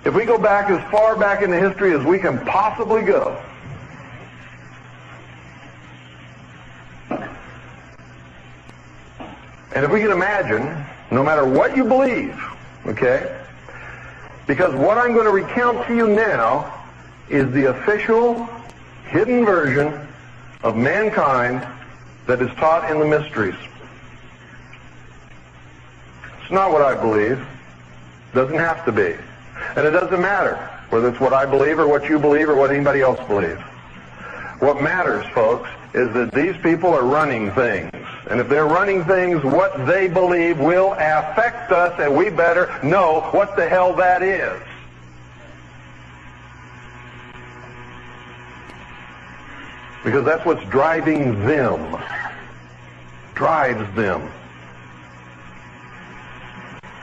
If we go back as far back into history as we can possibly go, and if we can imagine, no matter what you believe, okay, because what I'm going to recount to you now is the official, hidden version of mankind that is taught in the mysteries. It's not what I believe. It doesn't have to be. And it doesn't matter whether it's what I believe or what you believe or what anybody else believes. What matters, folks, is that these people are running things. And if they're running things, what they believe will affect us, and we better know what the hell that is. Because that's what's driving them. Drives them.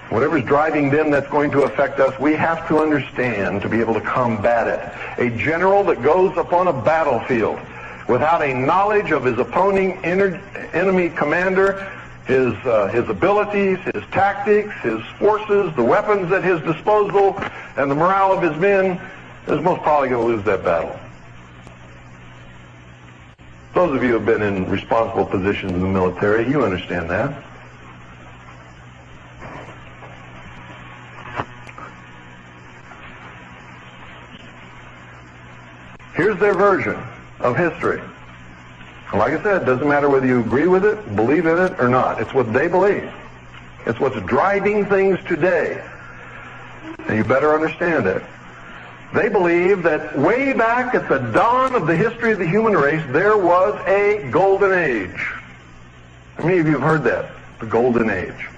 Whatever's driving them that's going to affect us, we have to understand to be able to combat it. A general that goes upon a battlefield without a knowledge of his opposing enemy commander, his abilities, his tactics, his forces, the weapons at his disposal, and the morale of his men, is most probably going to lose that battle. Those of you who have been in responsible positions in the military, you understand that. Here's their version of history. And like I said, it doesn't matter whether you agree with it, believe in it, or not. It's what they believe. It's what's driving things today. And you better understand it. They believe that way back at the dawn of the history of the human race, there was a golden age. How many of you have heard that? The golden age.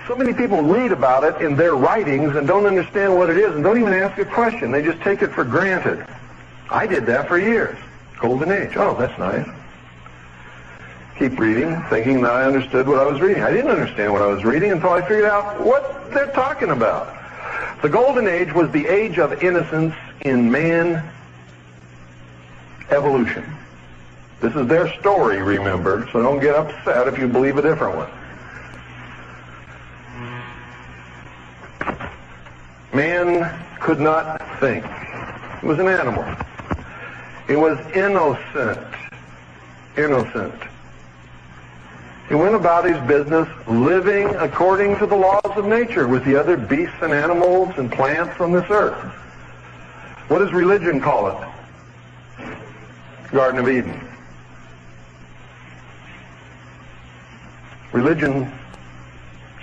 So many people read about it in their writings and don't understand what it is and don't even ask a question. They just take it for granted. I did that for years. Golden age. Oh, that's nice. Keep reading, thinking that I understood what I was reading. I didn't understand what I was reading until I figured out what they're talking about. The golden age was the age of innocence in man evolution. This is their story, remember, so don't get upset if you believe a different one. Man could not think. It was an animal. It was innocent. Innocent. He went about his business living according to the laws of nature with the other beasts and animals and plants on this earth. What does religion call it? Garden of Eden. Religion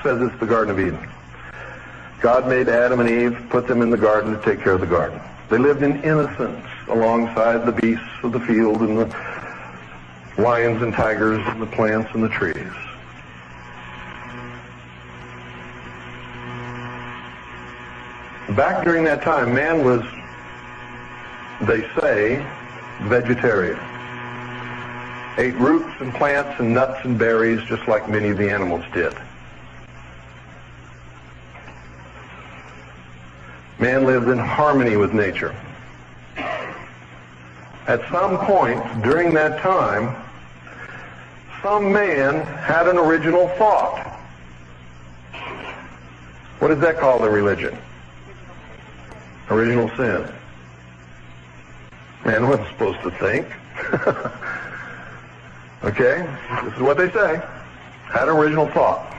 says it's the Garden of Eden. God made Adam and Eve, put them in the garden to take care of the garden. They lived in innocence alongside the beasts of the field and the lions and tigers and the plants and the trees. Back during that time, man was, they say, vegetarian. Ate roots and plants and nuts and berries just like many of the animals did. Man lived in harmony with nature. At some point during that time, some man had an original thought. What is that called in religion? Original sin. Man wasn't supposed to think. Okay? This is what they say. Had an original thought.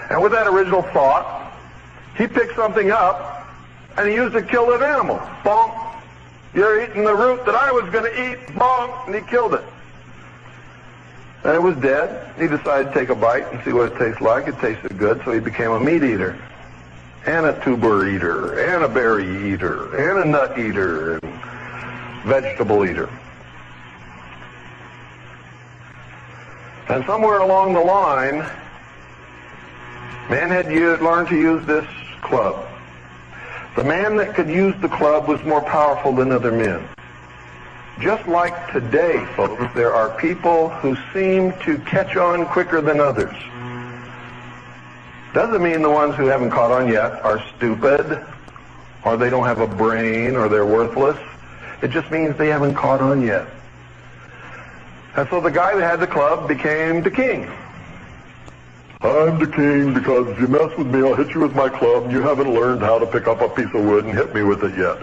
And with that original thought, he picked something up and he used it to kill that animal. Bonk. You're eating the root that I was going to eat. Bonk. And he killed it. And it was dead. He decided to take a bite and see what it tastes like. It tasted good, so he became a meat eater, and a tuber eater, and a berry eater, and a nut eater, and vegetable eater. And somewhere along the line, man had learned to use this club. The man that could use the club was more powerful than other men. Just like today, folks, there are people who seem to catch on quicker than others. Doesn't mean the ones who haven't caught on yet are stupid, or they don't have a brain, or they're worthless. It just means they haven't caught on yet. And so the guy that had the club became the king. I'm the king because if you mess with me, I'll hit you with my club, and you haven't learned how to pick up a piece of wood and hit me with it yet.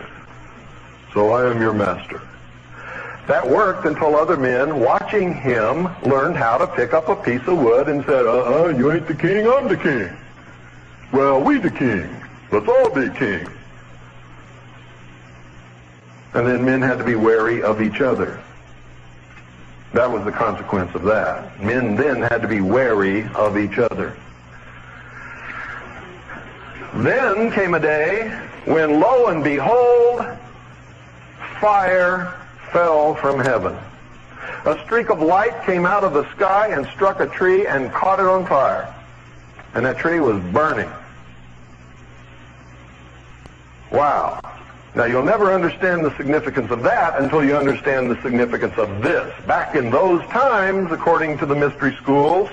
So I am your master. That worked until other men, watching him, learned how to pick up a piece of wood and said, you ain't the king, I'm the king. Well, we the king. Let's all be king. And then men had to be wary of each other. That was the consequence of that. Men then had to be wary of each other. Then came a day when, lo and behold, fire fell from heaven. A streak of light came out of the sky and struck a tree and caught it on fire. And that tree was burning. Wow. Now, you'll never understand the significance of that until you understand the significance of this. Back in those times, according to the mystery schools,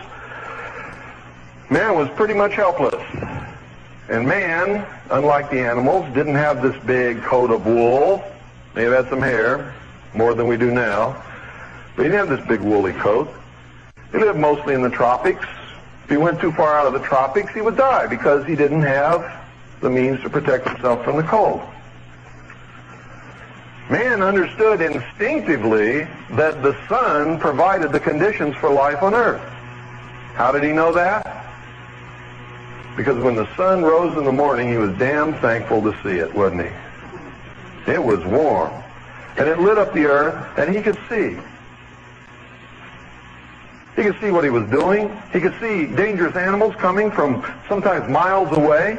man was pretty much helpless. And man, unlike the animals, didn't have this big coat of wool. May have had some hair, more than we do now. But he didn't have this big woolly coat. He lived mostly in the tropics. If he went too far out of the tropics, he would die because he didn't have the means to protect himself from the cold. Man understood instinctively that the sun provided the conditions for life on earth. How did he know that? Because when the sun rose in the morning, he was damn thankful to see it, wasn't he? It was warm. And it lit up the earth, and he could see. He could see what he was doing. He could see dangerous animals coming from sometimes miles away.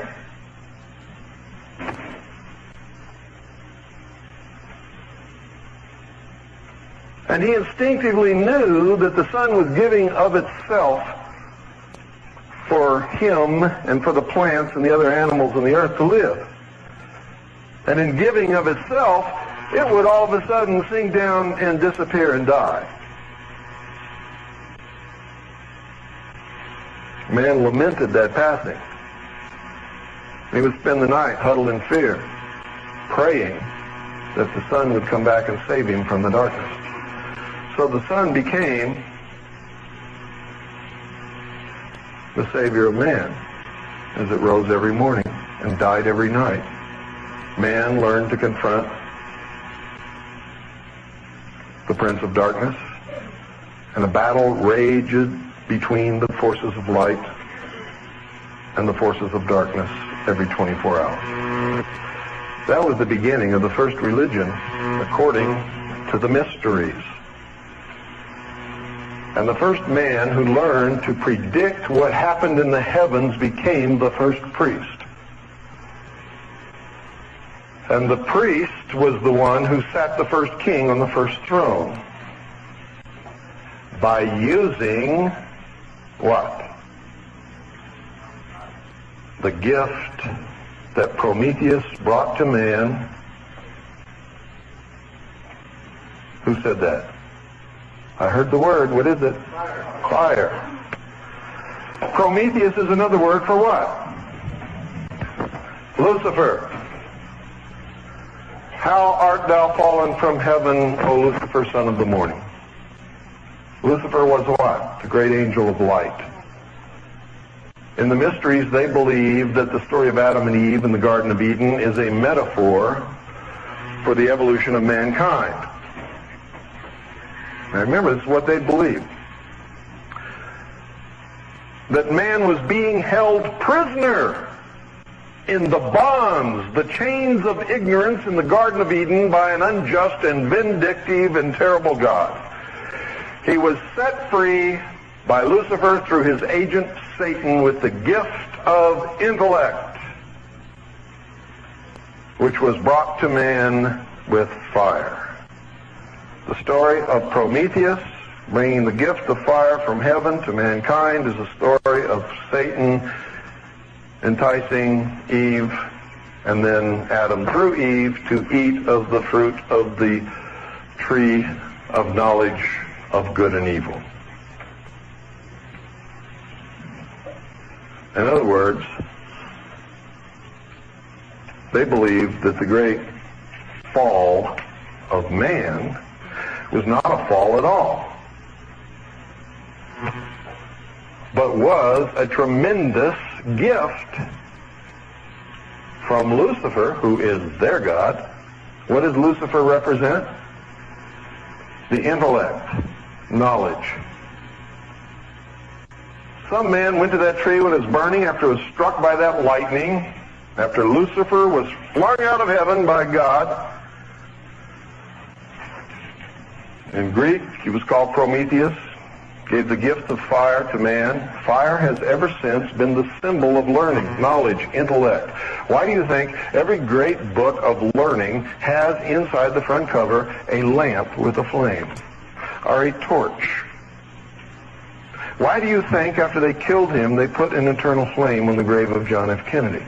And he instinctively knew that the sun was giving of itself for him and for the plants and the other animals on the earth to live. And in giving of itself, it would all of a sudden sink down and disappear and die. Man lamented that passing. He would spend the night huddled in fear, praying that the sun would come back and save him from the darkness. So the sun became the Savior of man as it rose every morning and died every night. Man learned to confront the prince of darkness, and a battle raged between the forces of light and the forces of darkness every 24 hours. That was the beginning of the first religion according to the mysteries. And the first man who learned to predict what happened in the heavens became the first priest. And the priest was the one who sat the first king on the first throne. By using what? The gift that Prometheus brought to man. Who said that? I heard the word. What is it? Fire. Prometheus is another word for what? Lucifer. How art thou fallen from heaven, O Lucifer, son of the morning? Lucifer was what? The great angel of light. In the mysteries, they believe that the story of Adam and Eve in the Garden of Eden is a metaphor for the evolution of mankind. Now remember, this is what they believed. That man was being held prisoner in the bonds, the chains of ignorance in the Garden of Eden by an unjust and vindictive and terrible God. He was set free by Lucifer through his agent Satan with the gift of intellect, which was brought to man with fire. The story of Prometheus bringing the gift of fire from heaven to mankind is a story of Satan enticing Eve and then Adam through Eve to eat of the fruit of the tree of knowledge of good and evil. In other words, they believed that the great fall of man was not a fall at all. but was a tremendous gift from Lucifer, who is their God. What does Lucifer represent? The intellect, knowledge. Some man went to that tree when it was burning after it was struck by that lightning, after Lucifer was flung out of heaven by God. In Greek, he was called Prometheus, gave the gift of fire to man. Fire has ever since been the symbol of learning, knowledge, intellect. Why do you think every great book of learning has inside the front cover a lamp with a flame or a torch? Why do you think after they killed him they put an eternal flame on the grave of John F. Kennedy?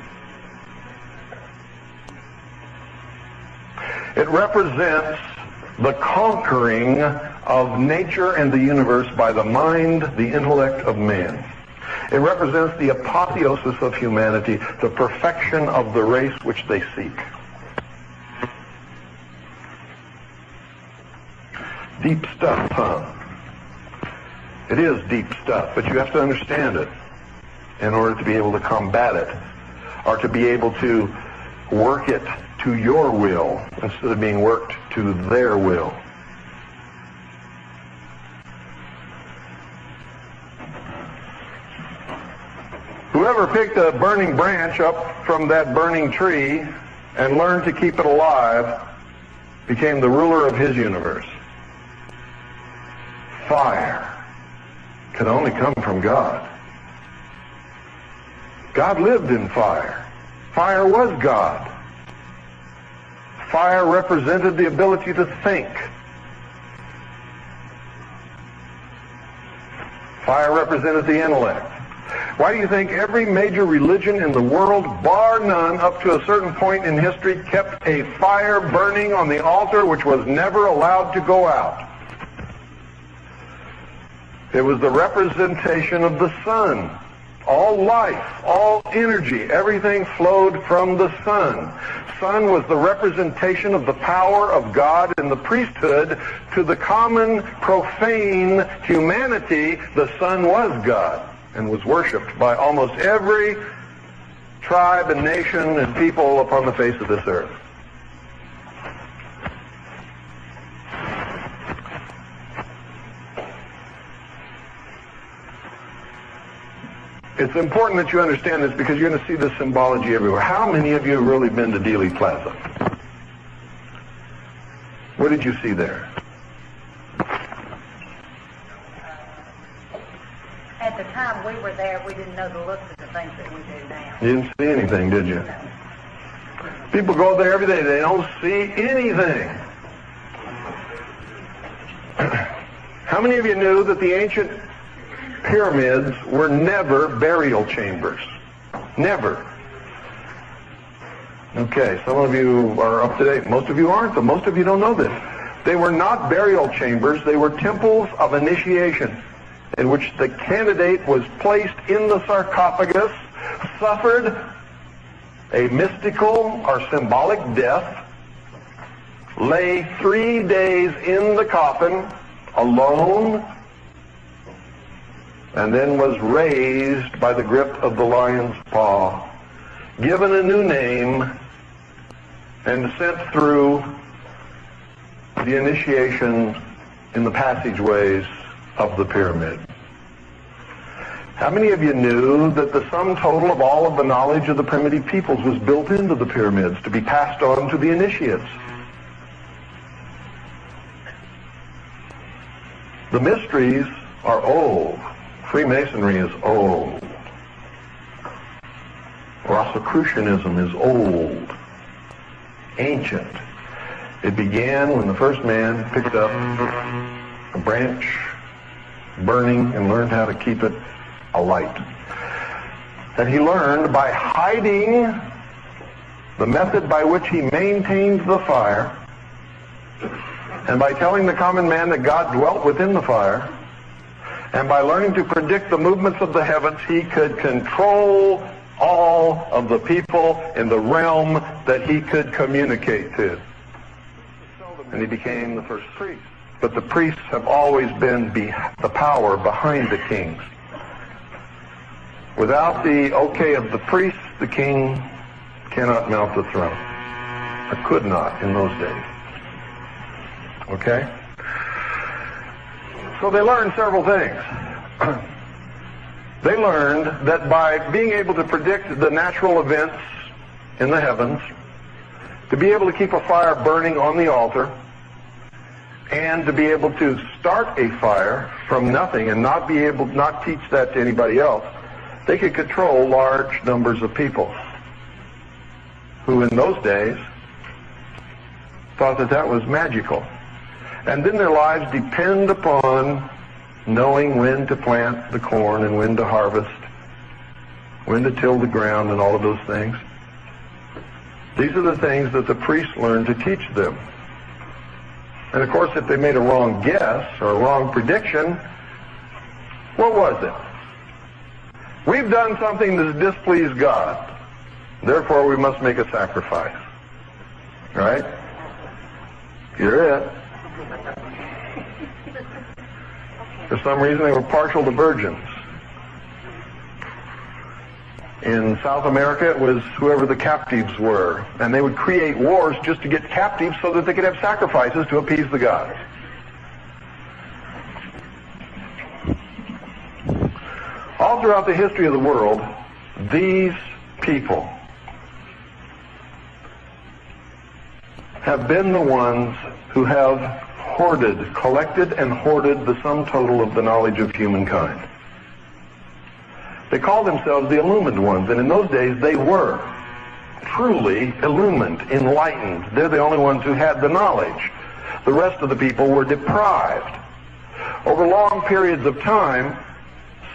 It represents the conquering of nature and the universe by the mind, the intellect of man. It represents the apotheosis of humanity, the perfection of the race which they seek. Deep stuff, huh? It is deep stuff, but you have to understand it in order to be able to combat it, or to be able to work it to your will instead of being worked to their will. Whoever picked a burning branch up from that burning tree and learned to keep it alive became the ruler of his universe. Fire can only come from God. God lived in fire. Fire was God. Fire represented the ability to think. Fire represented the intellect. Why do you think every major religion in the world, bar none, up to a certain point in history, kept a fire burning on the altar which was never allowed to go out? It was the representation of the sun. All life, all energy, everything flowed from the sun. Sun was the representation of the power of God in the priesthood. To the common, profane humanity, the sun was God and was worshipped by almost every tribe and nation and people upon the face of this earth. It's important that you understand this because you're going to see this symbology everywhere. How many of you have really been to Dealey Plaza? What did you see there? At the time we were there, we didn't know the looks of the things that we do now. You didn't see anything, did you? People go there every day. They don't see anything. How many of you knew that the ancient pyramids were never burial chambers? Never. Okay, some of you are up to date. Most of you aren't, but most of you don't know this. They were not burial chambers. They were temples of initiation in which the candidate was placed in the sarcophagus, suffered a mystical or symbolic death, lay 3 days in the coffin alone, and then was raised by the grip of the lion's paw, given a new name, and sent through the initiation in the passageways of the pyramid. How many of you knew that the sum total of all of the knowledge of the primitive peoples was built into the pyramids to be passed on to the initiates? The mysteries are old. Freemasonry is old. Rosicrucianism is old, ancient. It began when the first man picked up a branch burning and learned how to keep it alight. And he learned by hiding the method by which he maintained the fire, and by telling the common man that God dwelt within the fire, and by learning to predict the movements of the heavens, he could control all of the people in the realm that he could communicate to. And he became the first priest. But the priests have always been the power behind the kings. Without the okay of the priest, the king cannot mount the throne. Or could not in those days. Okay? So they learned several things. They learned that by being able to predict the natural events in the heavens, to be able to keep a fire burning on the altar, and to be able to start a fire from nothing and not teach that to anybody else, they could control large numbers of people who in those days thought that that was magical. And then their lives depend upon knowing when to plant the corn and when to harvest, when to till the ground and all of those things. These are the things that the priests learned to teach them. And of course, if they made a wrong guess or a wrong prediction, what was it? We've done something that's displeased God. Therefore, we must make a sacrifice. Right? You're it. For some reason, they were partial to virgins. In South America, it was whoever the captives were. And they would create wars just to get captives so that they could have sacrifices to appease the gods. All throughout the history of the world, these people have been the ones who have collected and hoarded the sum total of the knowledge of humankind. They call themselves the illumined ones, and in those days they were truly illumined, enlightened. They're the only ones who had the knowledge. The rest of the people were deprived. Over long periods of time,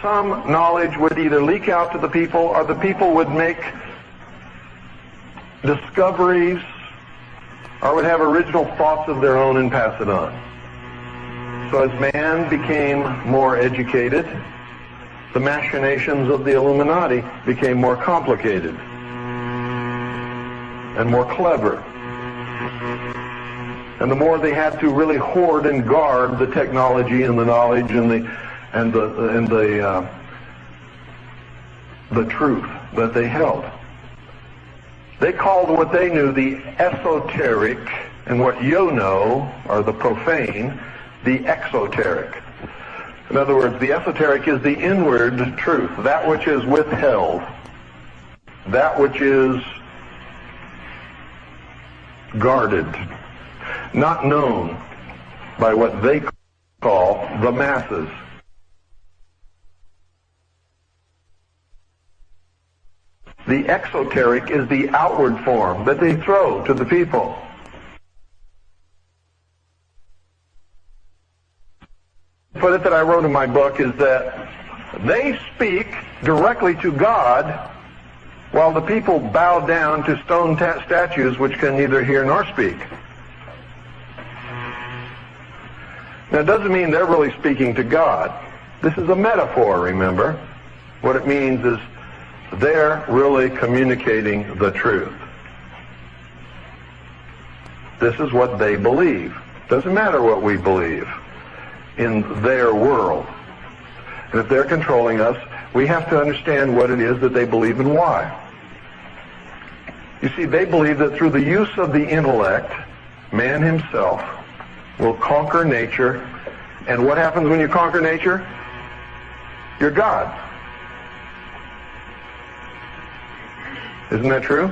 some knowledge would either leak out to the people or the people would make discoveries or would have original thoughts of their own and pass it on. So as man became more educated, the machinations of the Illuminati became more complicated and more clever. And the more they had to really hoard and guard the technology and the knowledge and the truth that they held. They called what they knew the esoteric, and what you know, or the profane, the exoteric. In other words, the esoteric is the inward truth, that which is withheld, that which is guarded, not known by what they call the masses. The exoteric is the outward form that they throw to the people. Put it that I wrote in my book is that they speak directly to God while the people bow down to stone statues which can neither hear nor speak. Now it doesn't mean they're really speaking to God. This is a metaphor, remember. What it means is they're really communicating the truth. This is what they believe. Doesn't matter what we believe in their world. And if they're controlling us, we have to understand what it is that they believe and why. You see, they believe that through the use of the intellect, man himself will conquer nature. And what happens when you conquer nature? You're God. Isn't that true?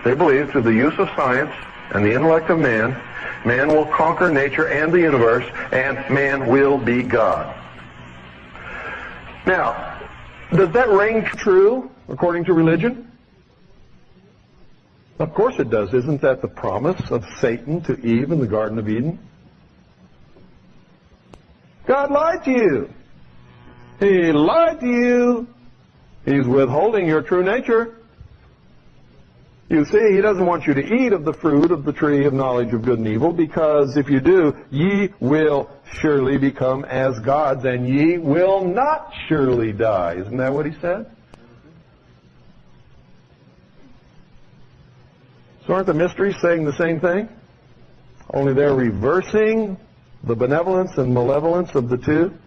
They believe through the use of science and the intellect of man, man will conquer nature and the universe, and man will be God. Now, does that ring true according to religion? Of course it does. Isn't that the promise of Satan to Eve in the Garden of Eden? God lied to you. He lied to you. He's withholding your true nature. You see, he doesn't want you to eat of the fruit of the tree of knowledge of good and evil, because if you do, ye will surely become as gods, and ye will not surely die. Isn't that what he said? So aren't the mysteries saying the same thing? Only they're reversing the benevolence and malevolence of the two.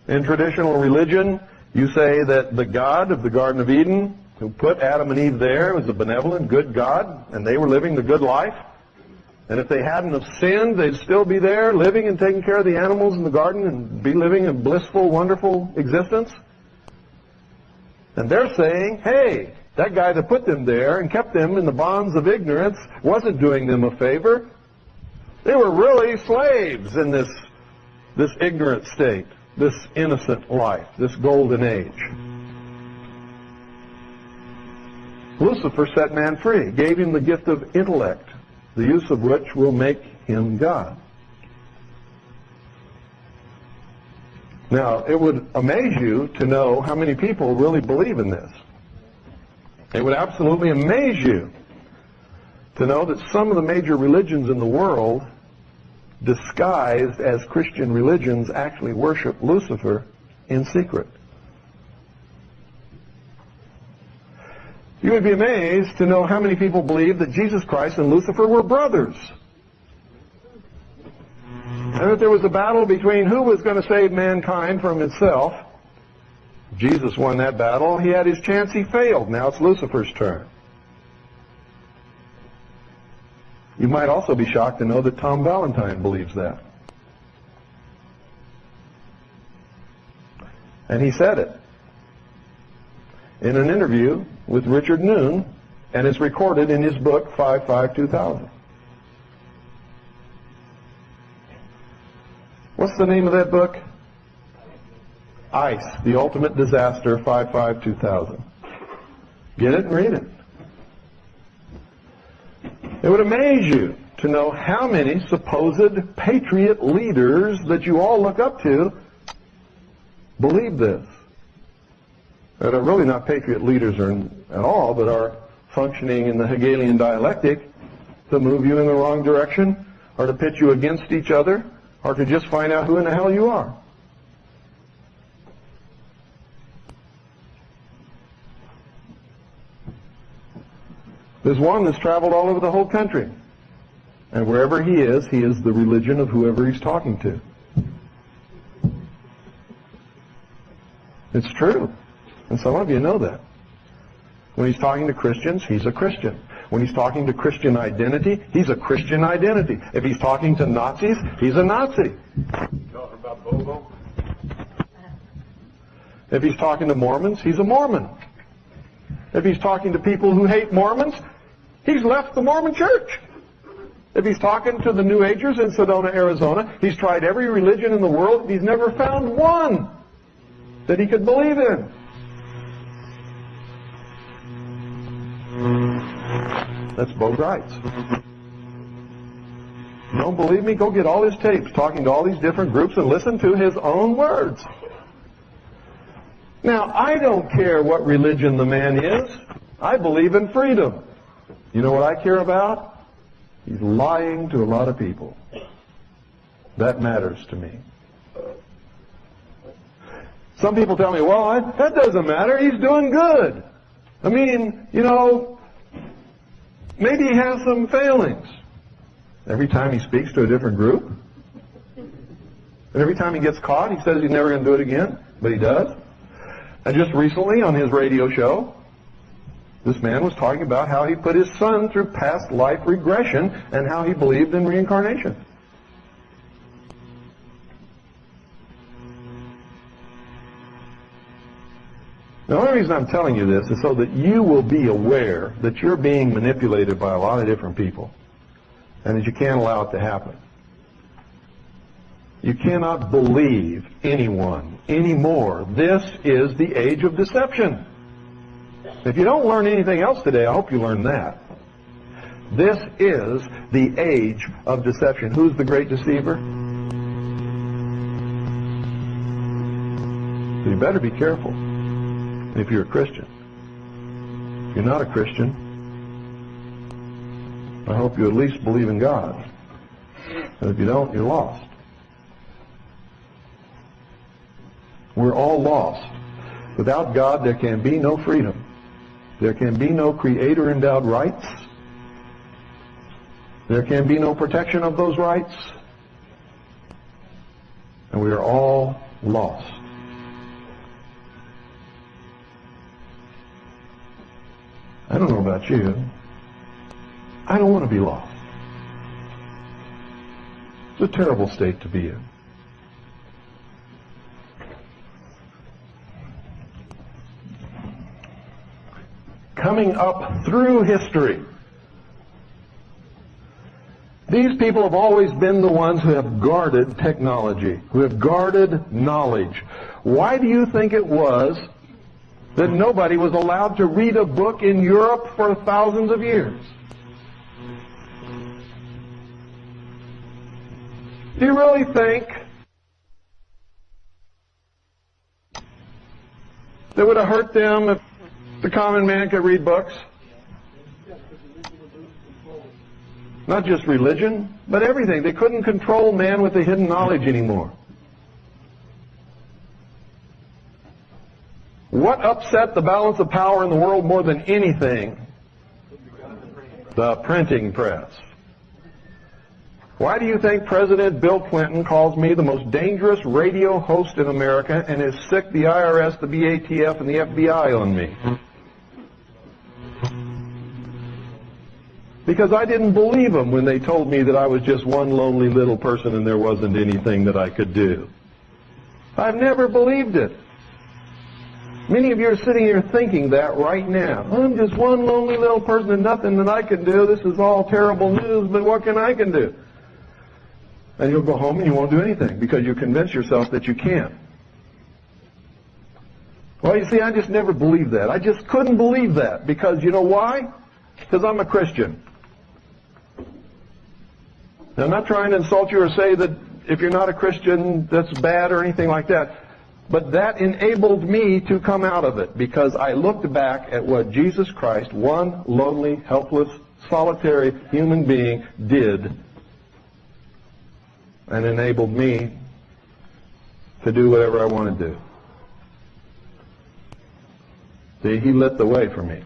In traditional religion, you say that the God of the Garden of Eden, who put Adam and Eve there, was a benevolent, good God, and they were living the good life. And if they hadn't have sinned, they'd still be there, living and taking care of the animals in the garden and be living a blissful, wonderful existence. And they're saying, hey, that guy that put them there and kept them in the bonds of ignorance wasn't doing them a favor. They were really slaves in this ignorant state, this innocent life, this golden age. Lucifer set man free, gave him the gift of intellect, the use of which will make him God. Now, it would amaze you to know how many people really believe in this. It would absolutely amaze you to know that some of the major religions in the world, disguised as Christian religions, actually worship Lucifer in secret. You would be amazed to know how many people believe that Jesus Christ and Lucifer were brothers. And that there was a battle between who was going to save mankind from itself. Jesus won that battle. He had his chance. He failed. Now it's Lucifer's turn. You might also be shocked to know that Tom Valentine believes that. And he said it in an interview with Richard Noon, and it's recorded in his book, 5/5/2000. What's the name of that book? ICE, The Ultimate Disaster, 5/5/2000. Get it and read it. It would amaze you to know how many supposed patriot leaders that you all look up to believe this. That are really not patriot leaders at all, but are functioning in the Hegelian dialectic to move you in the wrong direction, or to pit you against each other, or to just find out who in the hell you are. There's one that's traveled all over the whole country. And wherever he is the religion of whoever he's talking to. It's true. And some of you know that. When he's talking to Christians, he's a Christian. When he's talking to Christian identity, he's a Christian identity. If he's talking to Nazis, he's a Nazi. Talking about Bobo? If he's talking to Mormons, he's a Mormon. If he's talking to people who hate Mormons, he's left the Mormon church. If he's talking to the New Agers in Sedona, Arizona, he's tried every religion in the world. He's never found one that he could believe in. That's Bo Gritz. You don't believe me? Go get all his tapes talking to all these different groups and listen to his own words. Now, I don't care what religion the man is. I believe in freedom. You know what I care about? He's lying to a lot of people. That matters to me. Some people tell me, well, that doesn't matter. He's doing good. I mean, you know, maybe he has some failings. Every time he speaks to a different group. And every time he gets caught, he says he's never going to do it again. But he does. And just recently on his radio show, this man was talking about how he put his son through past life regression and how he believed in reincarnation. The only reason I'm telling you this is so that you will be aware that you're being manipulated by a lot of different people and that you can't allow it to happen. You cannot believe anyone anymore. This is the age of deception. If you don't learn anything else today, I hope you learn that. This is the age of deception. Who's the great deceiver? So you better be careful if you're a Christian. If you're not a Christian, I hope you at least believe in God. And if you don't, you're lost. We're all lost. Without God, there can be no freedom. There can be no Creator-endowed rights. There can be no protection of those rights. And we are all lost. I don't know about you. I don't want to be lost. It's a terrible state to be in. Coming up through history, these people have always been the ones who have guarded technology, who have guarded knowledge. Why do you think it was that nobody was allowed to read a book in Europe for thousands of years? Do you really think that would have hurt them if the common man could read books? Not just religion, but everything. They couldn't control man with the hidden knowledge anymore. What upset the balance of power in the world more than anything? The printing press. Why do you think President Bill Clinton calls me the most dangerous radio host in America and has sicked the IRS, the BATF, and the FBI on me? Because I didn't believe them when they told me that I was just one lonely little person and there wasn't anything that I could do. I've never believed it. Many of you are sitting here thinking that right now. I'm just one lonely little person and nothing that I can do. This is all terrible news, but what can I do? And you'll go home and you won't do anything because you convince yourself that you can't. Well, you see, I just never believed that. I just couldn't believe that because you know why? Because I'm a Christian. Now, I'm not trying to insult you or say that if you're not a Christian, that's bad or anything like that. But that enabled me to come out of it because I looked back at what Jesus Christ, one lonely, helpless, solitary human being, did and enabled me to do whatever I want to do. See, he lit the way for me.